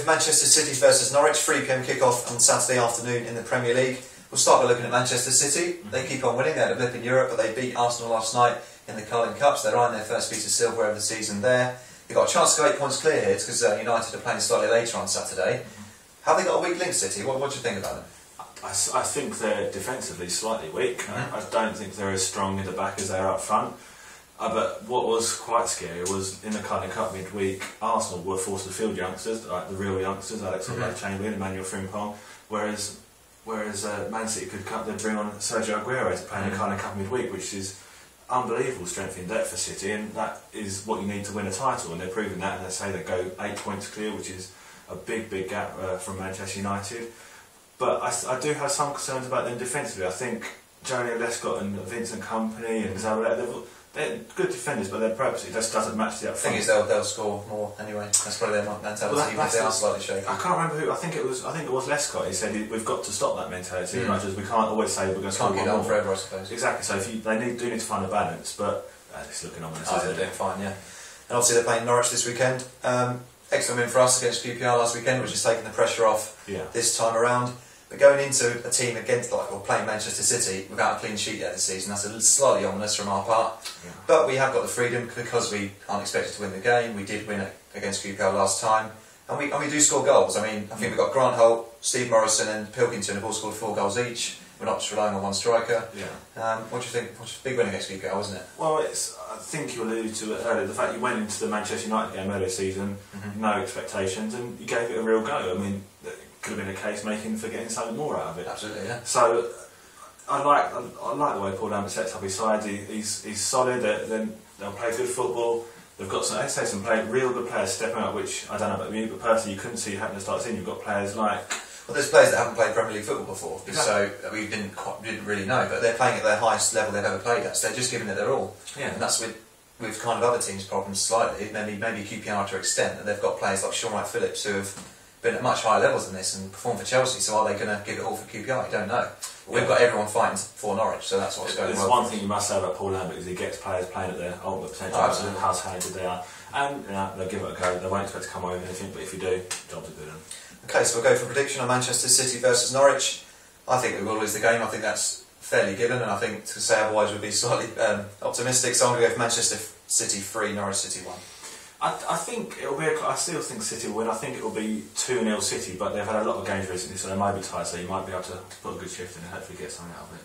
with Manchester City versus Norwich, 3 PM kick-off on Saturday afternoon in the Premier League. We'll start by looking at Manchester City. They keep on winning. They had a blip in Europe, but they beat Arsenal last night in the Carling Cups. They're eyeing their first piece of silverware of the season there. They've got a chance to go 8 points clear here because United are playing slightly later on Saturday. Have they got a weak link, City? What do you think about them? I think they're defensively slightly weak. I don't think they're as strong in the back as they are up front. But what was quite scary was in the Carling Cup midweek, Arsenal were forced to field youngsters, like the real youngsters, Alex Chamberlain, Emmanuel Frimpong, whereas Man City they'd bring on Sergio Aguero to play in the Carling Cup midweek, which is unbelievable strength in depth for City, and that is what you need to win a title, and they're proving that, and they say they go 8 points clear, which is a big gap from Manchester United. But I do have some concerns about them defensively. I think Johnny Lescott and Vincent Kompany and Zabaleta, they're good defenders, but their purpose just doesn't match the up front. The thing is, they'll score more anyway. That's probably their mentality, even if they are slightly shaky. I can't remember who. I think it was Lescott. He said we've got to stop that mentality. As much as we can't always say we're going to score more. Can't get on forever, I suppose. Exactly. So they do need to find a balance, but it's looking ominous. They're doing fine, yeah. And obviously they're playing Norwich this weekend. Excellent win for us against QPR last weekend, which has taken the pressure off this time around. But going into a team playing Manchester City without a clean sheet yet this season, that's slightly ominous from our part. Yeah. But we have got the freedom because we aren't expected to win the game. We did win against QPR last time, and we do score goals. I mean, I think we've got Grant Holt, Steve Morrison, and Pilkington have all scored 4 goals each. We're not just relying on one striker. Yeah. What do you think? It's a big win against QPR, wasn't it? Well, I think you alluded to it earlier. The fact you went into the Manchester United game earlier season, no expectations, and you gave it a real go. I mean, could have been a case for getting something more out of it. Absolutely, yeah. So I like the way Paul Lambert sets up his side. He's solid. They'll play good football. They've got some real good players stepping up, which I don't know about you, but personally you couldn't see happening to start seeing. You've got players like. Well, there's players that haven't played Premier League football before, so we didn't really know. But they're playing at their highest level they've ever played at. So they're just giving it their all. Yeah. And that's with kind of other teams' problems slightly. Maybe QPR to an extent, and they've got players like Sean Wright Phillips who have been at much higher levels than this and performed for Chelsea, so are they going to give it all for QPR? I don't know. We've got everyone fighting for Norwich, so that's what's going on. There's one thing you must say about Paul Lambert is he gets players playing at their ultimate potential, how talented they are, and they'll give it a go. They won't expect to come away with anything, but if you do, jobs are good. Okay, so we'll go for a prediction on Manchester City versus Norwich. I think we will lose the game. I think that's fairly given, and I think to say otherwise would be slightly optimistic, so I'm going to go for Manchester City 3, Norwich City 1. I think it'll be. I still think City will win. I think it will be 2-0 City, but they've had a lot of games recently, so they might be tired. So you might be able to put a good shift in and hopefully get something out of it.